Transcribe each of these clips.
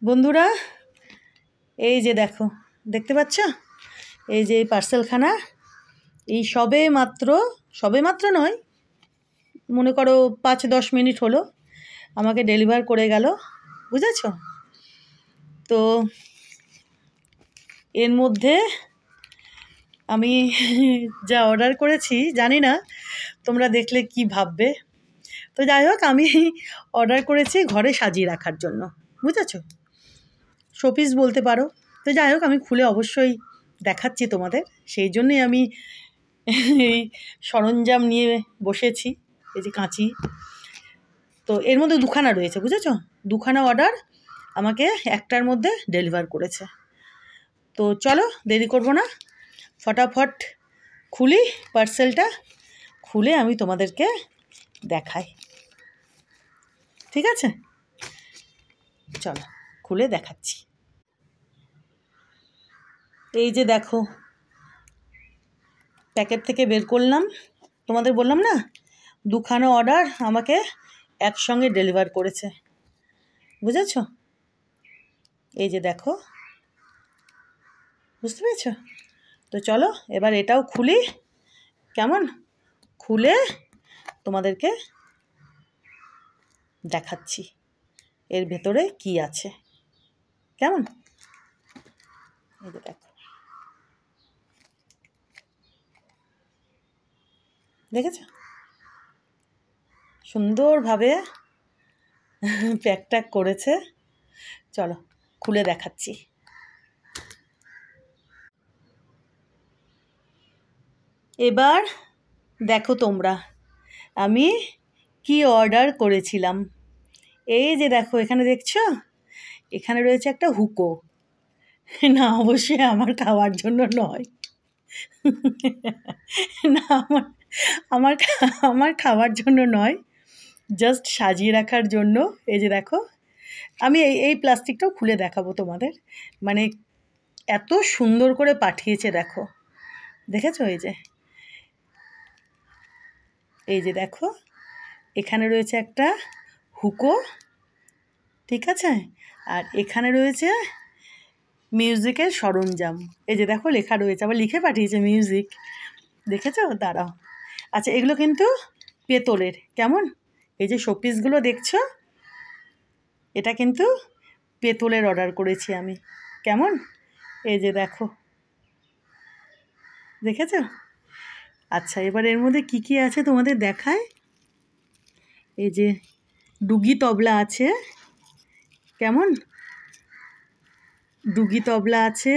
বন্ধুরা, এই যে দেখো, দেখতে পাচ্ছ? এই যে এই পার্সেলখানা এই সবে মাত্র নয়, মনে করো 5-10 মিনিট হলো আমাকে ডেলিভার করে গেল, বুঝেছ? তো এর মধ্যে আমি যা অর্ডার করেছি জানি না তোমরা দেখলে কি ভাববে। তো যাই হোক, আমি অর্ডার করেছি ঘরে সাজিয়ে রাখার জন্য, বুঝেছ? শোপিস বলতে পারো। তো যাই হোক, আমি খুলে অবশ্যই দেখাচ্ছি তোমাদের, সেই জন্যই আমি এই সরঞ্জাম নিয়ে বসেছি। এই যে কাঁচি, তো এর মধ্যে দুখানা রয়েছে, বুঝেছ? দুখানা অর্ডার আমাকে একটার মধ্যে ডেলিভার করেছে। তো চলো দেরি করব না, ফটাফট খুলি পার্সেলটা, খুলে আমি তোমাদেরকে দেখাই, ঠিক আছে? চলো খুলে দেখাচ্ছি। এই যে দেখো, প্যাকেট থেকে বের করলাম, তোমাদের বললাম না দুখানা অর্ডার আমাকে একসঙ্গে ডেলিভার করেছে, বুঝেছ? এই যে দেখো, বুঝতে পেরেছ? তো চলো এবার এটাও খুলি, কেমন? খুলে তোমাদেরকে দেখাচ্ছি এর ভেতরে কি আছে, কেমন? এই যে দেখো, দেখেছ? সুন্দরভাবে প্যাক ট্যাক করেছে। চলো খুলে দেখাচ্ছি। এবার দেখো তোমরা আমি কি অর্ডার করেছিলাম। এই যে দেখো, এখানে দেখছো, এখানে রয়েছে একটা হুকো। না, অবশ্যই আমার খাওয়ার জন্য নয়। না, আমার আমার খাওয়ার জন্য নয়, জাস্ট সাজিয়ে রাখার জন্য। এই যে দেখো, আমি এই প্লাস্টিকটাও খুলে দেখাবো তোমাদের, মানে এত সুন্দর করে পাঠিয়েছে দেখো, দেখেছো? এই যে দেখো, এখানে রয়েছে একটা হুকো, ঠিক আছে? আর এখানে রয়েছে মিউজিকের সরঞ্জাম। এই যে দেখো লেখা রয়েছে, আবার লিখে পাঠিয়েছে মিউজিক, দেখেছো? দাঁড়াও, আচ্ছা এগুলো কিন্তু পেতলের, কেমন? এই যে শোপিসগুলো দেখছো, এটা কিন্তু পেতলের অর্ডার করেছি আমি, কেমন? এই যে দেখো, দেখেছো? আচ্ছা এবার এর মধ্যে কি কি আছে তোমাদের দেখায়। এই যে ডুগি তবলা আছে, কেমন? ডুগি তবলা আছে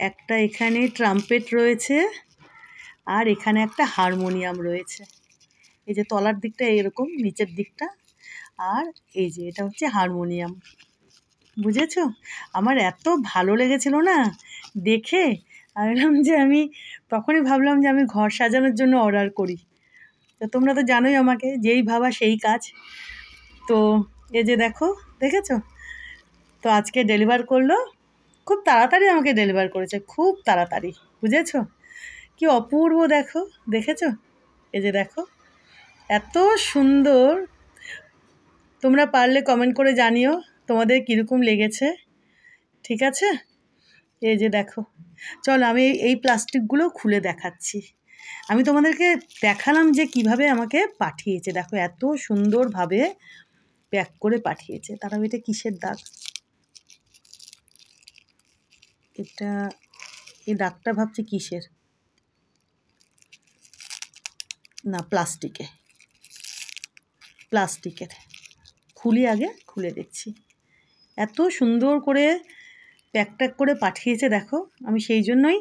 একটা, এখানে ট্রাম্পেট রয়েছে, আর এখানে একটা হারমোনিয়াম রয়েছে। এই যে তলার দিকটা এরকম, নিচের দিকটা, আর এই যে এটা হচ্ছে হারমোনিয়াম, বুঝেছো? আমার এত ভালো লেগেছিল না দেখে, আমি ভাবলাম যে আমি তখনই ভাবলাম যে আমি ঘর সাজানোর জন্য অর্ডার করি। তো তোমরা তো জানোই আমাকে, যেই ভাবা সেই কাজ। তো এই যে দেখো, দেখেছো? তো আজকে ডেলিভার করলো, খুব তাড়াতাড়ি আমাকে ডেলিভার করেছে, খুব তাড়াতাড়ি, বুঝেছো? কি অপূর্ব দেখো, দেখেছো? এই যে দেখো, এত সুন্দর। তোমরা পারলে কমেন্ট করে জানিও তোমাদের কীরকম লেগেছে, ঠিক আছে? এই যে দেখো, চলো আমি এই প্লাস্টিকগুলো খুলে দেখাচ্ছি। আমি তোমাদেরকে দেখালাম যে কিভাবে আমাকে পাঠিয়েছে, দেখো এত সুন্দরভাবে প্যাক করে পাঠিয়েছে। তারাও এটা কিসের দাগ? এটা, এই দাগটা ভাবছি কিসের, না প্লাস্টিকের। খুলি, আগে খুলে দেখছি। এত সুন্দর করে প্যাক ট্যাক করে পাঠিয়েছে দেখো, আমি সেই জন্যই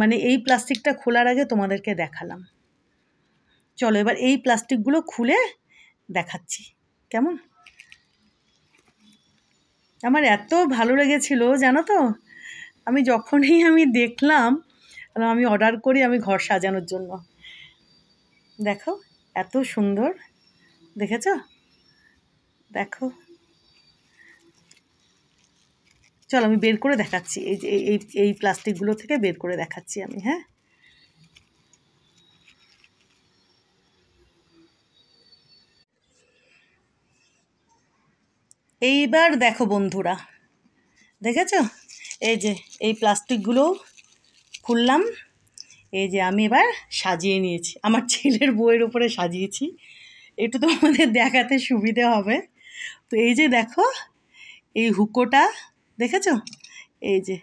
মানে এই প্লাস্টিকটা খোলার আগে তোমাদেরকে দেখালাম। চলো এবার এই প্লাস্টিকগুলো খুলে দেখাচ্ছি, কেমন? আমার এত ভালো লেগেছিল জানো তো, আমি যখনই দেখলাম, আমি অর্ডার করি আমি ঘর সাজানোর জন্য। দেখো এত সুন্দর, দেখেছো? দেখো, চলো আমি বের করে দেখাচ্ছি, এই যে এই প্লাস্টিকগুলো থেকে বের করে দেখাচ্ছি আমি, হ্যাঁ? এইবার দেখো বন্ধুরা, দেখেছো? এই যে এই প্লাস্টিকগুলো খুললাম, এই যে আমি এবার সাজিয়ে নিয়েছি, আমার ছেলের বইয়ের উপরে সাজিয়েছি, একটু তোমাদের দেখাতে সুবিধে হবে। তো এই যে দেখো এই হুকোটা, দেখেছো? এই যে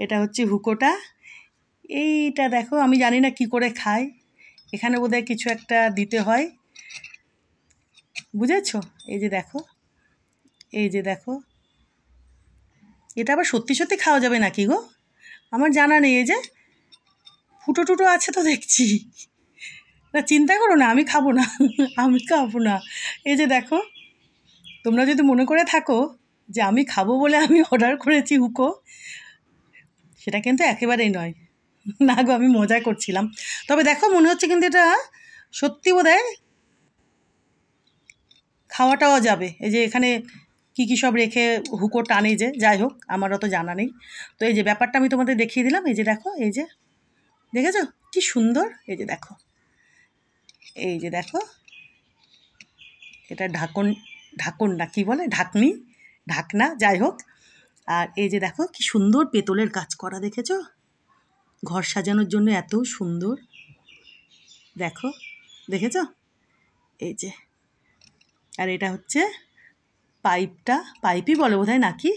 এটা হচ্ছে হুকোটা, এইটা দেখো আমি জানি না কি করে খায়, এখানে বোধহয় কিছু একটা দিতে হয়, বুঝেছো? এই যে দেখো, এই যে দেখো, এটা আবার সত্যি সত্যি খাওয়া যাবে নাকি গো? আমার জানা নেই। এই যে ফুটো টুটো আছে তো দেখছি, না চিন্তা করো না, আমি খাবো না, আমি খাবো না। এই যে দেখো, তোমরা যদি মনে করে থাকো যে আমি খাবো বলে আমি অর্ডার করেছি হুকো, সেটা কিন্তু একেবারেই নয়। না গো, আমি মজা করছিলাম। তবে দেখো মনে হচ্ছে কিন্তু এটা সত্যি বোধহয় খাওয়াটাও যাবে। এই যে এখানে কী কী সব রেখে হুকো টানে, যে যাই হোক আমার অত জানা নেই। তো এই যে ব্যাপারটা আমি তোমাদের দেখিয়ে দিলাম। এই যে দেখো, এই যে দেখেছো কি সুন্দর, এই যে দেখো, এই যে দেখো, এটা ঢাকন, ঢাকন না কি বলে, ঢাকনি, ঢাকনা, যাই হোক। আর এই যে দেখো কি সুন্দর পেতলের কাজ করা, দেখেছো? ঘর সাজানোর জন্য এত সুন্দর, দেখো, দেখেছো? এই যে, আর এটা হচ্ছে পাইপটা, পাইপই বলে বোধহয় নাকি।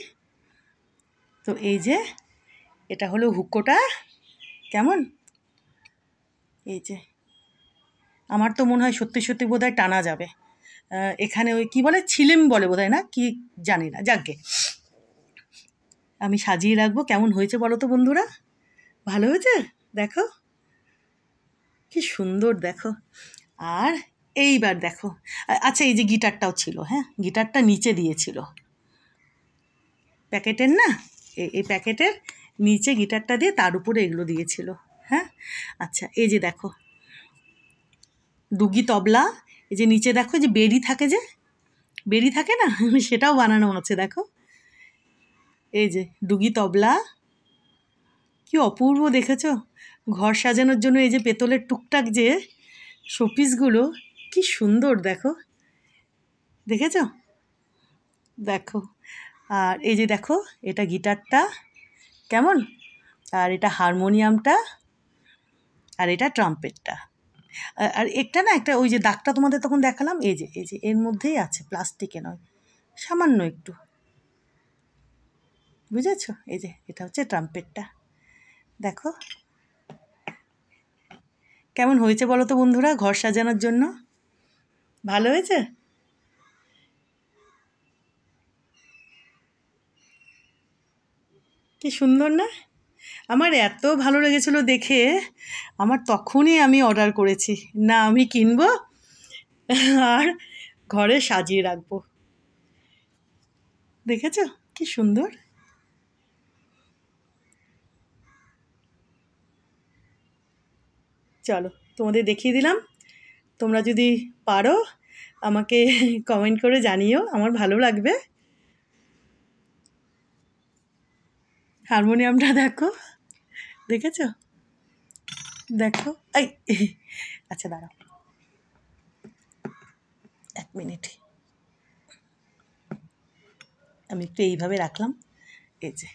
তো এই যে এটা হলো হুকোটা, কেমন, এই যে আমার তো মনে হয় সত্যি সত্যি বোধহয় টানা যাবে। এখানে ওই কী বলে, ছিলিম বলে বোধহয়, না কি জানি না, যাকগে আমি সাজিয়ে রাখবো। কেমন হয়েছে বলো তো বন্ধুরা? ভালো হয়েছে? দেখো কি সুন্দর, দেখো। আর এইবার দেখো, আচ্ছা এই যে গিটারটাও ছিল, হ্যাঁ গিটারটা নিচে দিয়েছিল প্যাকেটের, না এই প্যাকেটের নিচে গিটারটা দিয়ে তার উপরে এগুলো দিয়েছিল, হ্যাঁ। আচ্ছা এই যে দেখো ডুগি তবলা, এই যে নিচে দেখো যে বেরি থাকে, যে বেরি থাকে না, সেটাও বানানো আছে দেখো। এই যে ডুগি তবলা, কি অপূর্ব, দেখেছো? ঘর সাজানোর জন্য এই যে পেতলের টুকটাক যে শোপিসগুলো, কি সুন্দর দেখো, দেখেছো? দেখো, আর এই যে দেখো এটা গিটারটা, কেমন, আর এটা হারমোনিয়ামটা, আর এটা ট্রাম্পেটটা। আর একটা না, একটা ওই যে দাগটা তোমাদের তখন দেখালাম, এই যে এই যে এর মধ্যেই আছে, প্লাস্টিকে নয়, সামান্য একটু, বুঝেছো? এই যে এটা হচ্ছে ট্রাম্পেটটা, দেখো কেমন হয়েছে বলো তো বন্ধুরা ঘর সাজানোর জন্য? ভালো হয়েছে? কি সুন্দর না? আমার এত ভালো লেগেছিলো দেখে, আমার তখনই আমি অর্ডার করেছি, না আমি কিনবো আর ঘরে সাজিয়ে রাখবো। দেখেছো কি সুন্দর? চলো তোমাদের দেখিয়ে দিলাম, তোমরা যদি পারো আমাকে কমেন্ট করে জানিও, আমার ভালো লাগবে। হারমোনিয়ামটা দেখো, দেখেছো? দেখো এই, আচ্ছা দাঁড়াও 1 মিনিট, আমি একটু এইভাবে রাখলাম, এই যে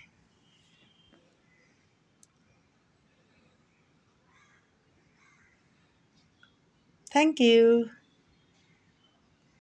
থ্যাংক ইউ।